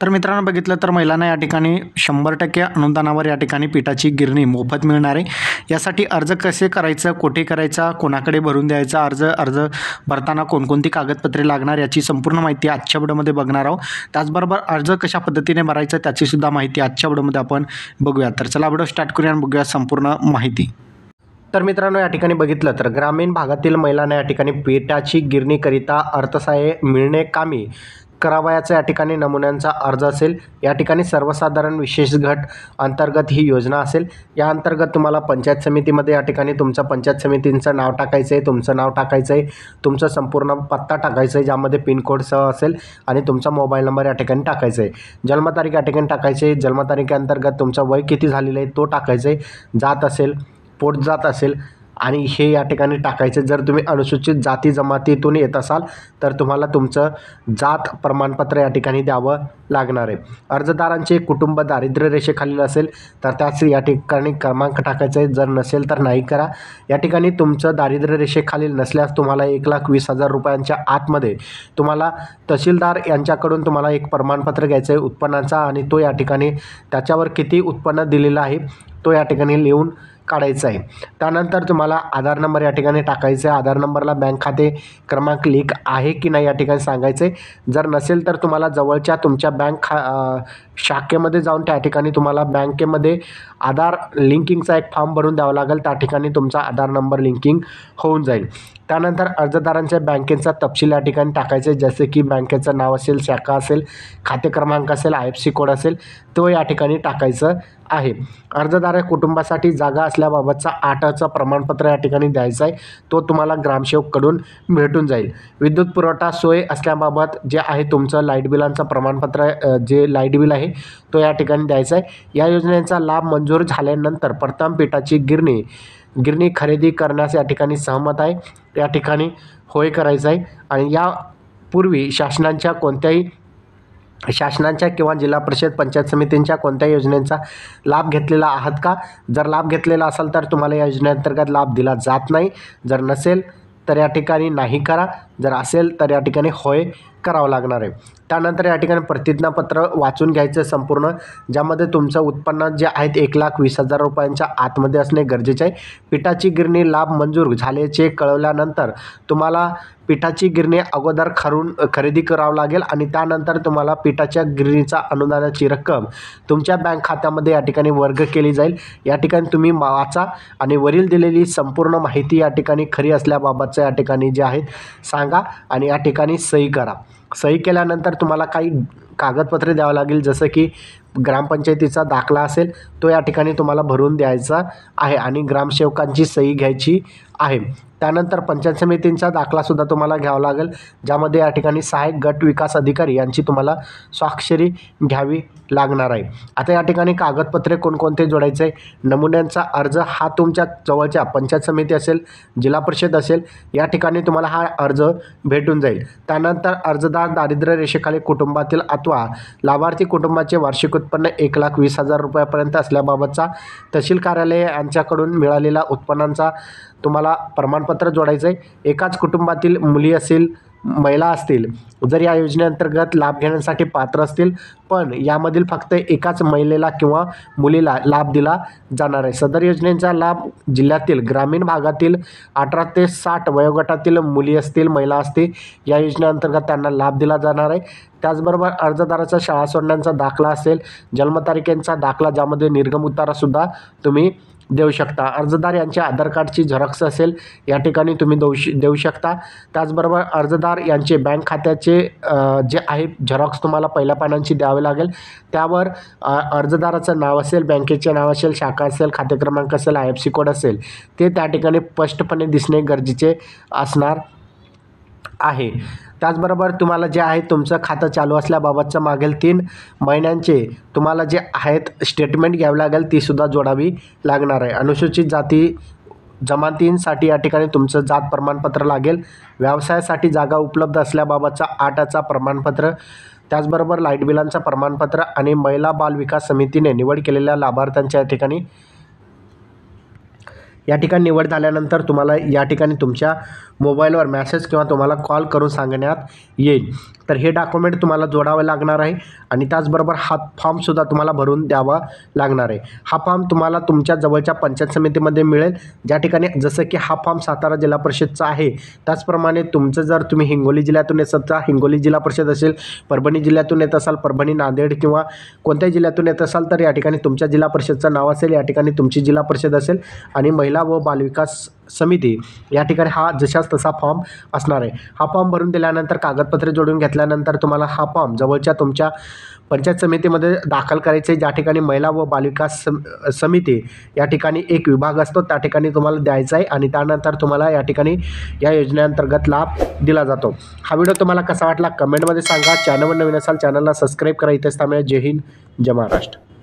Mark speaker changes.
Speaker 1: तर मित्रांनो बघितलं तर महिलांना या ठिकाणी 100% अनुदानावर या ठिकाणी पिठाची गिरणी मोफत मिळणार आहे। यासाठी अर्ज कसे करायचं, कुठे करायचा, कोणाकडे भरून द्यायचा, अर्ज भरताना कोणकोणती कागदपत्रे लागणार याची संपूर्ण माहिती आजच्या व्हिडिओमध्ये बघणार आहोत। त्याचबरोबर अर्ज कशा पद्धतीने भरायचा त्याची सुद्धा माहिती आजच्या व्हिडिओमध्ये आपण बघूया। तर चला व्हिडिओ स्टार्ट करूया आणि बघूया संपूर्ण माहिती। तर मित्रांनो या ठिकाणी बघितलं तर ग्रामीण भागातील महिलांना या ठिकाणी पिठाची गिरणीकरिता अर्थसहाय्य मिळणे कामी करावयाचा या ठिकाणी नमुन्यांचा अर्ज असेल। या ठिकाणी सर्वसाधारण विशेष गट अंतर्गत ही योजना असेल। या अंतर्गत तुम्हाला पंचायत समितीमध्ये या ठिकाणी तुमचं पंचायत समितीचं नाव टाकायचं आहे, तुमचं नाव टाकायचं आहे, तुमचं संपूर्ण पत्ता टाकायचा आहे ज्यामध्ये पिनकोडसह असेल आणि तुमचा मोबाईल नंबर या ठिकाणी टाकायचा आहे। जन्मतारीख या ठिकाणी टाकायची आहे। जन्मतारखेअंतर्गत तुमचं वय किती झालेलं आहे तो टाकायचं आहे। जात असेल, पोट जात असेल आणि हे या ठिकाणी टाकायचे। जर तुम्ही अनुसूचित जाती जमातीतून येत असाल तर तुम्हाला तुमचं जात प्रमाणपत्र या ठिकाणी द्यावं लागणार आहे। अर्जदारांचे कुटुंब दारिद्र्य रेषेखालील असेल तर त्याच या ठिकाणी क्रमांक टाकायचा आहे, जर नसेल तर नाही करा। या ठिकाणी तुमचं दारिद्र्य रेषेखालील नसल्यास तुम्हाला 1,20,000 रुपयांच्या आतमध्ये तुम्हाला तहसीलदार यांच्याकडून तुम्हाला एक प्रमाणपत्र घ्यायचं आहे उत्पन्नाचा आणि तो या ठिकाणी त्याच्यावर किती उत्पन्न दिलेलं आहे तो या ठिकाणी लिहून काढायचा आहे। त्यानंतर तुम्हाला आधार नंबर या ठिकाणी टाकायचा आहे। आधार नंबरला बँक खाते क्रमांक लिंक आहे की नाही या ठिकाणी सांगायचं आहे। जर नसेल तर तुम्हाला जवळच्या तुमच्या बँक शाखेमध्ये जाऊन त्या ठिकाणी तुम्हाला बँकेमध्ये आधार लिंकिंगचा एक फॉर्म भरून द्यावा लागेल। त्या ठिकाणी तुमचा आधार नंबर लिंकिंग होऊन जाईल। त्यानंतर अर्जदारांच्या बँकेचा तपशील या ठिकाणी टाकायचे जसे की बँकेचं नाव असेल, शाखा असेल, खाते क्रमांक असेल, IFSC कोड असेल तो या ठिकाणी टाकायचं आहे। अर्जदार कुटुंबासाठी जागा असल्याबाबतचा 8चं प्रमाणपत्र या ठिकाणी द्यायचं आहे, तो तुम्हाला ग्रामसेवककडून भेटून जाईल। विद्युत पुरवठा सोय असल्याबाबत जे आहे तुमचं लाईट बिलांचं प्रमाणपत्र जे लाईट बिल आहे तो या ठिकाणी द्यायचा आहे। या योजनेचा लाभ मंजूर झाल्यानंतर प्रथम पिठाची गिरणी खरेदी करण्यास या ठिकाणी सहमत आहे या ठिकाणी होय करायचं आहे। आणि यापूर्वी शासनाच्या किंवा जिल्हा परिषद पंचायत समितींच्या कोणत्या योजनेचा लाभ घेतलेला आहात का? जर लाभ घेतलेला असेल तर तुम्हाला या योजनेअंतर्गत लाभ दिला जात नाही। जर नसेल तर या ठिकाणी नाही करा, जर असेल तर या ठिकाणी होय करावं लागणार आहे। त्यानंतर या ठिकाणी प्रतिज्ञापत्र वाचून घ्यायचं संपूर्ण, ज्यामध्ये तुमचं उत्पन्न जे आहेत 1,20,000 रुपयांच्या आतमध्ये असणे गरजेचे आहे। पिठाची गिरणी लाभ मंजूर झाल्याचे कळवल्यानंतर तुम्हाला पिठाची गिरणी अगोदर खरेदी करावं लागेल आणि त्यानंतर तुम्हाला पिठाच्या गिरणीचा अनुदानाची रक्कम तुमच्या बँक खात्यामध्ये या ठिकाणी वर्ग केली जाईल। या ठिकाणी तुम्ही वाचा आणि वरील दिलेली संपूर्ण माहिती या ठिकाणी खरी असल्याबाबतचं या ठिकाणी जे आहेत सांगा आणि या ठिकाणी सही करा। सही केल्यानंतर तुम्हाला काही कागदपत्रे द्यावं लागेल जसं की ग्रामपंचायतीचा दाखला असेल तो या ठिकाणी तुम्हाला भरून द्यायचा आहे आणि ग्रामसेवकांची सही घ्यायची आहे। त्यानंतर पंचायत समितींचा दाखलासुद्धा तुम्हाला घ्यावा लागेल, ज्यामध्ये या ठिकाणी सहाय्यक गट विकास अधिकारी यांची तुम्हाला स्वाक्षरी घ्यावी लागणार आहे। आता या ठिकाणी कागदपत्रे कोणकोणते जोडायचे, नमुन्यांचा अर्ज हा तुमच्या जवळच्या पंचायत समिती असेल, जिल्हा परिषद असेल या ठिकाणी तुम्हाला हा अर्ज भेटून जाईल। त्यानंतर अर्जदार दारिद्र्य रेषेखाली कुटुंबातील अथवा लाभार्थी कुटुंबाचे वार्षिक उत्पन्न 1,20,000 रुपयापर्यंत असल्याबाबतचा तहसील कार्यालय यांच्याकडून मिळालेला उत्पन्नाचा तुम्हाला प्रमाणपत्र जोडायचं आहे। एकाच कुटुंबातील मुली असेल, महिला असतील जर या योजनेअंतर्गत लाभ घेण्यासाठी पात्र असतील पण यामधील फक्त एकाच महिलेला किंवा मुलीला लाभ दिला जाणार आहे। सदर योजनेचा लाभ जिल्ह्यातील ग्रामीण भागातील 18 ते 60 वयोगटातील मुली असतील, महिला असतील या योजनेअंतर्गत त्यांना लाभ दिला जाणार आहे। त्याचबरोबर अर्जदाराचा शाळा सोडण्याचा दाखला असेल, जन्मतारखेचा दाखला ज्यामध्ये निर्गम उतारासुद्धा तुम्ही देऊ शकता। अर्जदार यांच्या आधार कार्डची झेरॉक्स असेल या ठिकाणी तुम्ही देऊ शकता। त्याचबरोबर अर्जदार यांचे बँक खात्याचे जे आहे झेरॉक्स तुम्हाला पहिल्या पानांची द्यावे लागेल। त्यावर अर्जदाराचं नाव असेल, बँकेचे नाव असेल, शाखा असेल, खाते क्रमांक असेल, IFSC कोड असेल ते त्या ठिकाणी स्पष्टपणे दिसणे गरजेचे असणार आहे। त्याचबरोबर तुम्हाला जे आहे तुमचं खातं चालू असल्याबाबतचं मागील 3 महिन्यांचे तुम्हाला जे आहेत स्टेटमेंट घ्यावी लागेल ती सुद्धा जोडावी लागणार आहे। अनुसूचित जाती जमातींसाठी या ठिकाणी तुमचं जात प्रमाणपत्र लागेल। व्यवसायासाठी जागा उपलब्ध असल्याबाबतचा 8चा प्रमाणपत्र, त्याचबरोबर लाईट बिलांचं प्रमाणपत्र आणि महिला बाल विकास समितीने निवड केलेल्या लाभार्थ्यांच्या या ठिकाणी निवड झाल्यानंतर तुम्हाला या ठिकाणी तुमच्या मोबाईलवर मेसेज किंवा तुम्हाला कॉल करून सांगण्यात येईल। तर हे डॉक्युमेंट तुम्हाला जोडावे लागणार आहे आणि त्याचबरोबर हा फॉर्मसुद्धा तुम्हाला भरून द्यावा लागणार आहे. हा फॉर्म तुम्हाला तुमच्या जवळच्या पंचायत समितीमध्ये मिळेल. ज्या ठिकाणी जसं की हा फॉर्म सातारा जिल्हा परिषदचा आहे, त्याचप्रमाणे तुमचं जर तुम्ही हिंगोली जिल्ह्यातून येत असाल तर हिंगोली जिल्हा परिषद असेल, परभणी जिल्ह्यातून येत असाल परभणी, नांदेड किंवा कोणत्याही जिल्ह्यातून येत असाल तर या ठिकाणी तुमच्या जिल्हा परिषदचं नाव असेल, या ठिकाणी तुमची जिल्हा परिषद असेल आणि महिला व बालविकास समिती या ठिकाणी हा जशाच तसा फॉर्म असणार आहे. हा फॉर्म भरून दिल्यानंतर कागदपत्रे जोडून घेतल्यानंतर तुम्हाला हा फॉर्म जवळच्या तुमच्या पंचायत समितीमध्ये दाखल करायचे आहे. ज्या ठिकाणी महिला व बालविकास समिती या ठिकाणी एक विभाग असतो त्या ठिकाणी तुम्हाला द्यायचा आहे आणि त्यानंतर तुम्हाला या ठिकाणी या योजनेअंतर्गत लाभ दिला जातो. हा व्हिडिओ तुम्हाला कसा वाटला कमेंटमध्ये सांगा. चॅनलवर नवीन असाल चॅनलला सबस्क्राईब करा. इथेच थांबूया. जय हिंद, जय महाराष्ट्र.